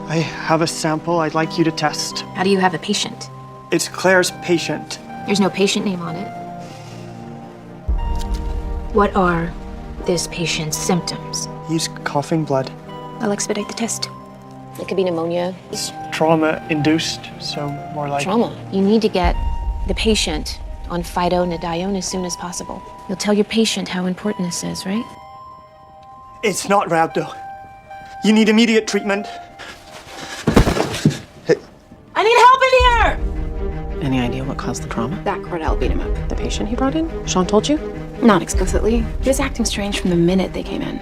I have a sample I'd like you to test. How do you have a patient? It's Claire's patient. There's no patient name on it. What are this patient's symptoms? He's coughing blood. I'll expedite the test. It could be pneumonia. It's trauma-induced, so more like... Trauma. You need to get the patient on phytonadione as soon as possible. You'll tell your patient how important this is, right? It's not rhabdo. You need immediate treatment. I need help in here! Any idea what caused the trauma? That Cordell beat him up. The patient he brought in? Sean told you? Not explicitly. He was acting strange from the minute they came in.